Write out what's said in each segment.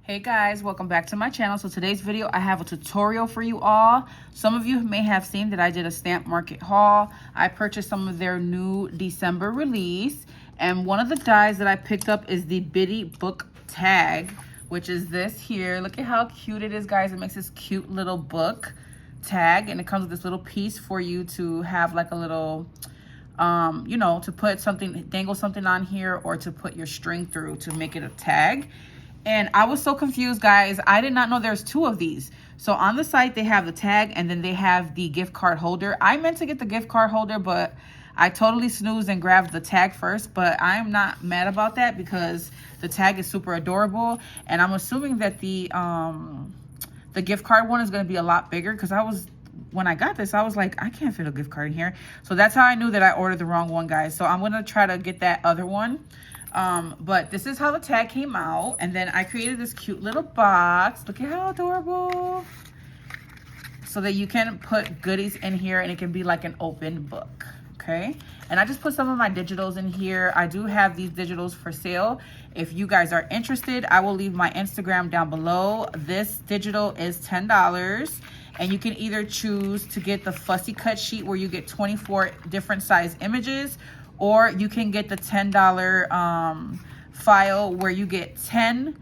Hey guys, welcome back to my channel. So today's video, I have a tutorial for you all. Some of you may have seen that I did a Stamp Market haul. I purchased some of their new December release, and one of the dies that I picked up is the Bitty Book Tag, which is this here. Look at how cute it is, guys. It makes this cute little book tag, and it comes with this little piece for you to have like a little you know, to put something, dangle something on here, or to put your string through to make it a tag. And I was so confused, guys. I did not know there's two of these. So on the site, they have the tag and then they have the gift card holder. I meant to get the gift card holder, but I totally snoozed and grabbed the tag first. But I'm not mad about that because the tag is super adorable. And I'm assuming that the gift card one is going to be a lot bigger, because when I got this, I was like, I can't fit a gift card in here. So that's how I knew that I ordered the wrong one, guys. So I'm going to try to get that other one. But this is how the tag came out. And then I created this cute little box. Look at how adorable. So that you can put goodies in here and it can be like an open book. Okay. And I just put some of my digitals in here. I do have these digitals for sale. If you guys are interested, I will leave my Instagram down below. This digital is $10. And you can either choose to get the fussy cut sheet where you get 24 different size images, or you can get the $10 file where you get 10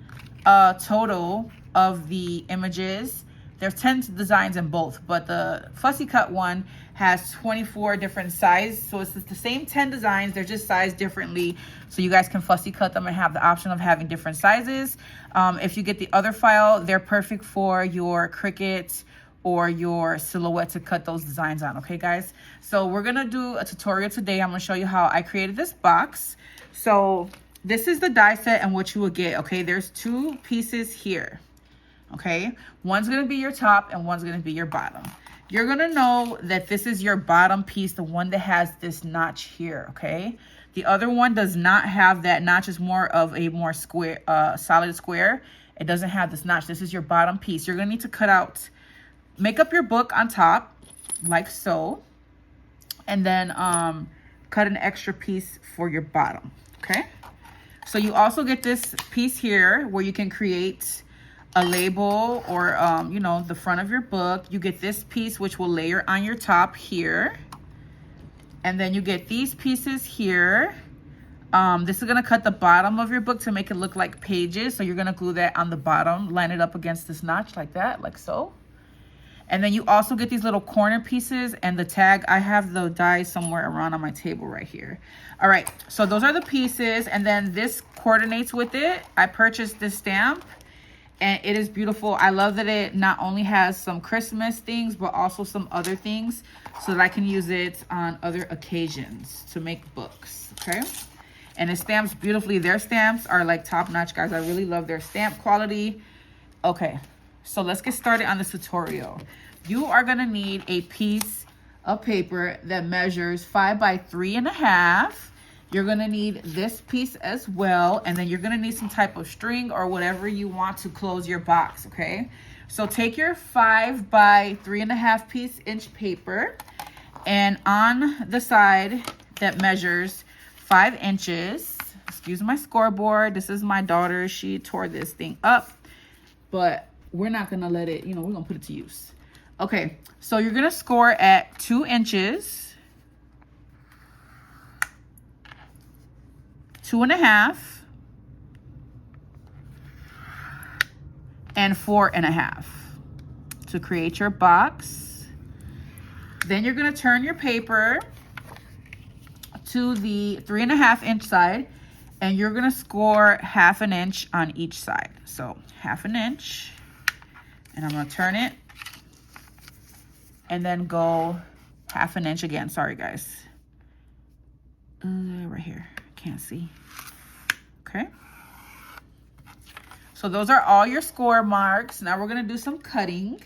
total of the images. There's 10 designs in both, but the fussy cut one has 24 different sizes. So it's the same 10 designs, they're just sized differently. So you guys can fussy cut them and have the option of having different sizes. If you get the other file, they're perfect for your Cricut or your Silhouette to cut those designs on. Okay, guys? So we're gonna do a tutorial today. I'm gonna show you how I created this box. So this is the die set and what you will get. Okay, there's two pieces here. Okay, one's gonna be your top and one's gonna be your bottom. You're gonna know that this is your bottom piece, the one that has this notch here. Okay, the other one does not have that notch. It's more of a more square, solid square. It doesn't have this notch. This is your bottom piece. You're gonna need to cut out, make up your book on top like so, and then cut an extra piece for your bottom. Okay, so you also get this piece here where you can create a label or you know, the front of your book. You get this piece which will layer on your top here, and then you get these pieces here. This is gonna cut the bottom of your book to make it look like pages. So you're gonna glue that on the bottom, line it up against this notch like that, like so. And then you also get these little corner pieces and the tag. I have the die somewhere around on my table right here. All right, so those are the pieces. And then this coordinates with it. I purchased this stamp and it is beautiful. I love that it not only has some Christmas things, but also some other things so that I can use it on other occasions to make books, okay? And it stamps beautifully. Their stamps are like top notch, guys. I really love their stamp quality. Okay. So let's get started on this tutorial. You are gonna need a piece of paper that measures 5 by 3.5. You're gonna need this piece as well. And then you're gonna need some type of string or whatever you want to close your box, okay? So take your 5 by 3.5 inch paper, and on the side that measures 5 inches, excuse my scoreboard. This is my daughter, she tore this thing up, but we're not gonna let it, you know, we're gonna put it to use. Okay, so you're gonna score at 2 inches, 2.5, and 4.5 to create your box. Then you're gonna turn your paper to the 3.5 inch side, and you're gonna score 1/2 inch on each side. So 1/2 inch. And I'm gonna turn it and then go 1/2 inch again. Sorry, guys. Right here, can't see. Okay. So those are all your score marks. Now we're gonna do some cutting.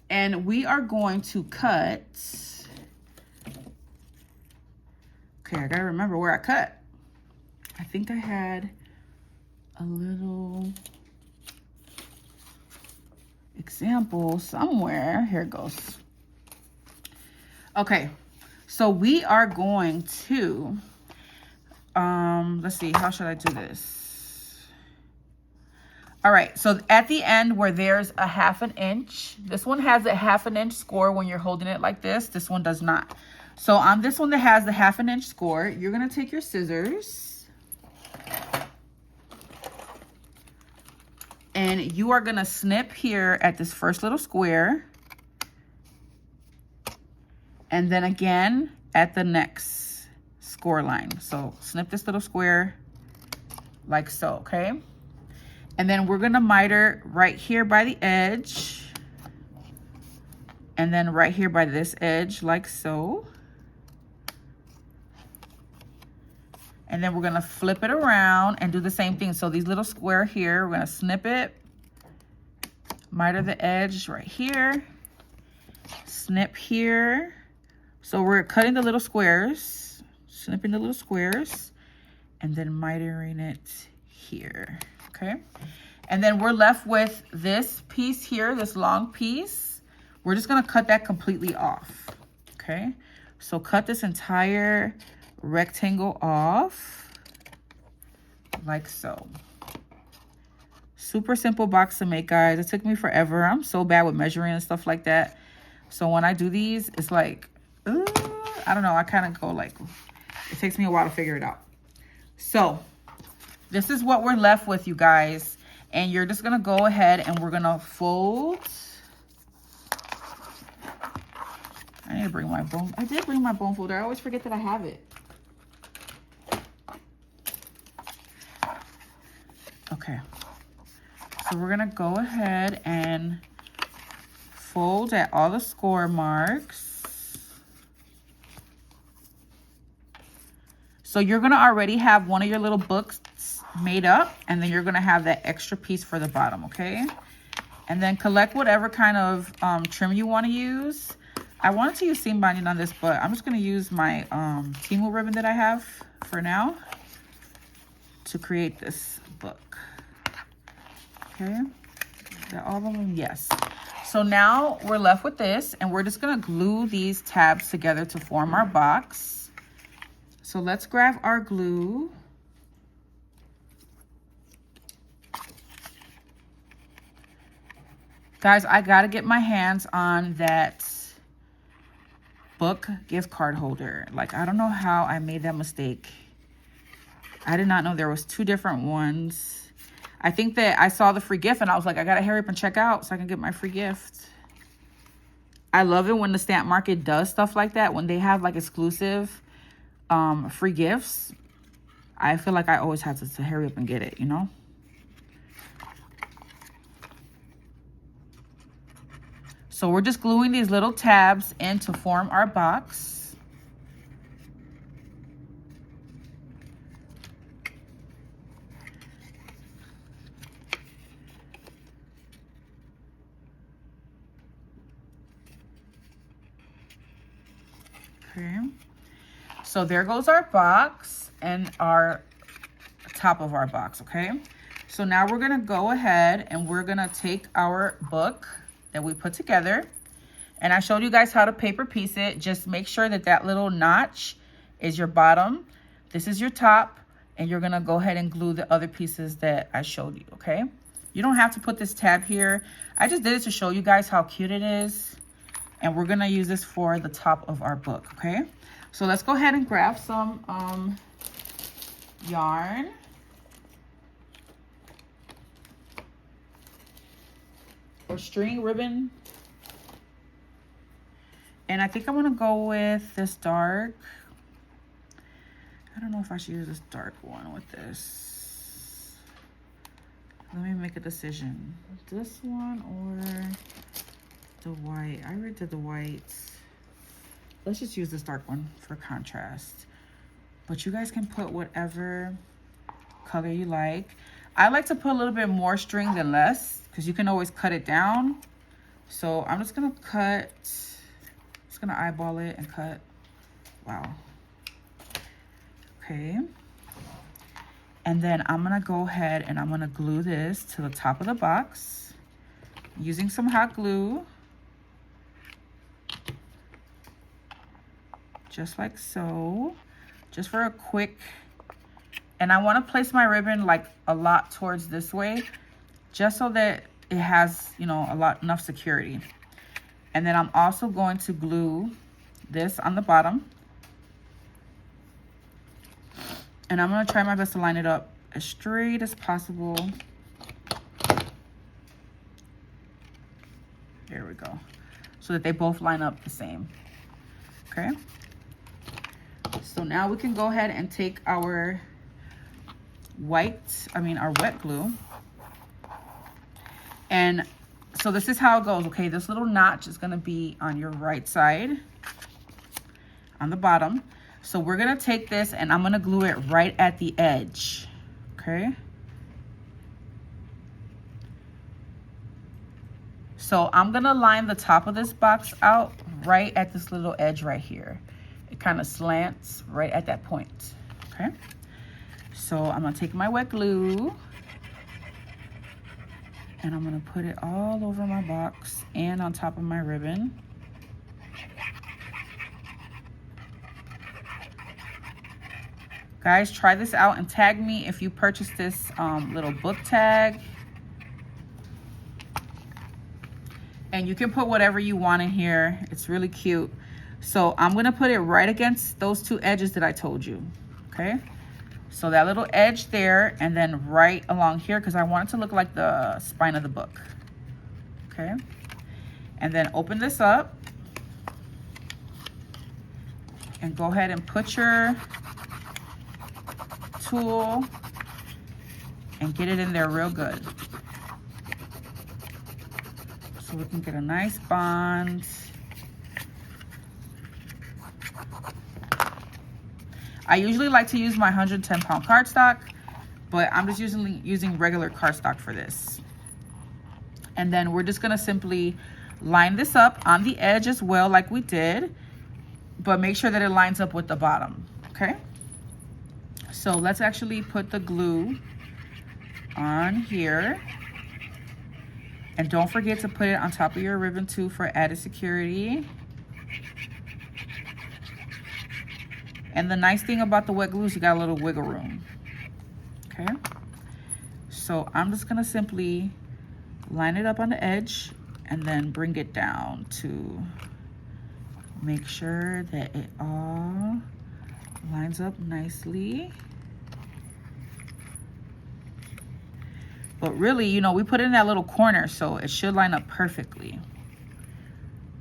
And we are going to cut. Okay, I gotta remember where I cut. I think I had a little example somewhere. Here it goes. Okay, so we are going to let's see, how should I do this? All right, so at the end where there's a 1/2 inch, this one has a 1/2 inch score when you're holding it like this. This one does not. So on this one that has the 1/2 inch score, you're gonna take your scissors and you are gonna snip here at this first little square. And then again at the next score line. So snip this little square like so, okay? And then we're gonna miter right here by the edge. And then right here by this edge like so. And then we're gonna flip it around and do the same thing. So these little square here, we're gonna snip it, miter the edge right here, snip here. So we're cutting the little squares, snipping the little squares, and then mitering it here, okay? And then we're left with this piece here, this long piece. We're just gonna cut that completely off, okay? So cut this entire rectangle off, like so. Super simple box to make, guys. It took me forever. I'm so bad with measuring and stuff like that. So when I do these, it's like, I don't know, I kind of go like, it takes me a while to figure it out. So this is what we're left with, you guys. And you're just gonna go ahead and we're gonna fold. I need to bring my bone. I did bring my bone folder. I always forget that I have it. Okay. So we're gonna go ahead and fold at all the score marks. So you're gonna already have one of your little books made up, and then you're gonna have that extra piece for the bottom, okay? And then collect whatever kind of trim you wanna use. I wanted to use seam binding on this, but I'm just gonna use my Temu ribbon that I have for now to create this book. Okay, got all of them, yes. So now we're left with this, and we're just gonna glue these tabs together to form our box. So let's grab our glue. Guys, I gotta get my hands on that book gift card holder. Like, I don't know how I made that mistake. I did not know there was 2 different ones. I think that I saw the free gift and I was like, I gotta hurry up and check out so I can get my free gift. I love it when the Stamp Market does stuff like that, when they have like exclusive free gifts. I feel like I always have to hurry up and get it, you know? So we're just gluing these little tabs in to form our box. Okay. So there goes our box and our top of our box, okay? So now we're gonna go ahead and we're gonna take our book that we put together, and I showed you guys how to paper piece it. Just make sure that that little notch is your bottom, this is your top, and you're gonna go ahead and glue the other pieces that I showed you, okay? You don't have to put this tab here. I just did it to show you guys how cute it is, and we're gonna use this for the top of our book, okay? So let's go ahead and grab some yarn. Or string, ribbon. And I think I'm gonna go with this dark. I don't know if I should use this dark one with this. Let me make a decision. This one or the white. I already did the white. Let's just use this dark one for contrast. But you guys can put whatever color you like. I like to put a little bit more string than less, because you can always cut it down. So I'm just gonna cut, just gonna eyeball it and cut. Wow. Okay. And then I'm gonna go ahead and I'm gonna glue this to the top of the box using some hot glue. Just like so, just for a quick, and I wanna place my ribbon like a lot towards this way, just so that it has, you know, enough security. And then I'm also going to glue this on the bottom. And I'm going to try my best to line it up as straight as possible. There we go. So that they both line up the same. Okay. So now we can go ahead and take our our wet glue. And so this is how it goes, okay? This little notch is gonna be on your right side, on the bottom. So we're gonna take this and I'm gonna glue it right at the edge, okay? So I'm gonna line the top of this box out right at this little edge right here. It kind of slants right at that point, okay? So I'm gonna take my wet glue and I'm gonna put it all over my box and on top of my ribbon. Guys, try this out and tag me if you purchase this little book tag. And you can put whatever you want in here. It's really cute. So I'm gonna put it right against those two edges that I told you, okay? So that little edge there, and then right along here, because I want it to look like the spine of the book, okay? And then open this up and go ahead and put your tool and get it in there real good. So we can get a nice bond. I usually like to use my 110-pound cardstock, but I'm just using regular cardstock for this. And then we're just gonna simply line this up on the edge as well, like we did, but make sure that it lines up with the bottom, okay? So let's actually put the glue on here. And don't forget to put it on top of your ribbon too for added security. And the nice thing about the wet glue is you got a little wiggle room, okay? So I'm just gonna simply line it up on the edge and then bring it down to make sure that it all lines up nicely. But really, you know, we put it in that little corner, so it should line up perfectly.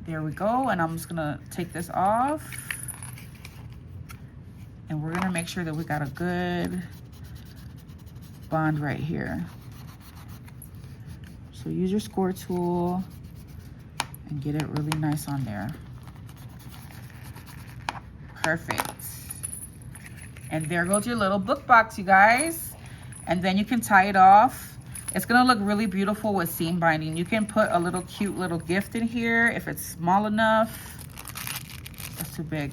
There we go, and I'm just gonna take this off. And we're gonna make sure that we got a good bond right here. So use your score tool and get it really nice on there. Perfect. And there goes your little book box, you guys. And then you can tie it off. It's gonna look really beautiful with seam binding. You can put a little cute little gift in here if it's small enough. That's too big.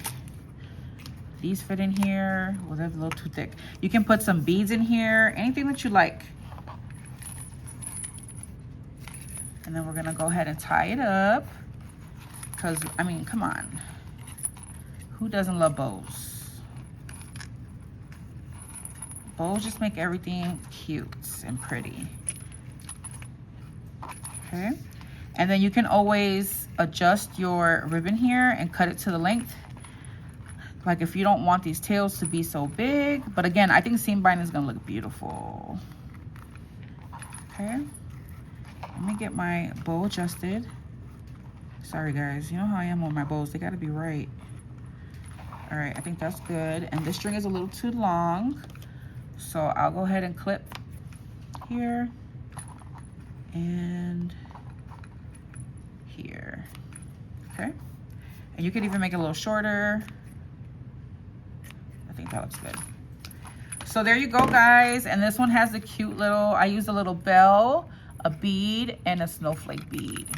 These fit in here. Well, they're a little too thick. You can put some beads in here, anything that you like. And then we're gonna go ahead and tie it up. Because, I mean, come on. Who doesn't love bows? Bows just make everything cute and pretty. Okay. And then you can always adjust your ribbon here and cut it to the length. Like if you don't want these tails to be so big. But again, I think seam binding is gonna look beautiful. Okay. Let me get my bow adjusted. Sorry guys, you know how I am on my bows. They gotta be right. All right, I think that's good. And this string is a little too long. So I'll go ahead and clip here and here, okay? And you could even make it a little shorter. I think that looks good. So there you go, guys. And this one has the cute little, I used a little bell, a bead, and a snowflake bead.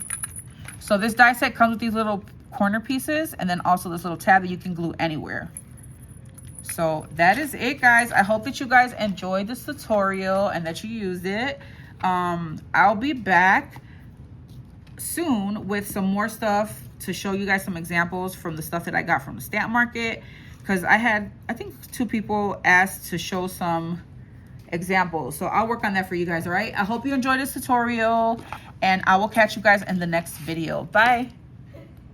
So this die set comes with these little corner pieces and then also this little tab that you can glue anywhere. So that is it, guys. I hope that you guys enjoyed this tutorial and that you used it. I'll be back soon with some more stuff to show you guys some examples from the stuff that I got from the stamp market. Because I think 2 people asked to show some examples. So I'll work on that for you guys, all right? I hope you enjoyed this tutorial, and I will catch you guys in the next video. Bye.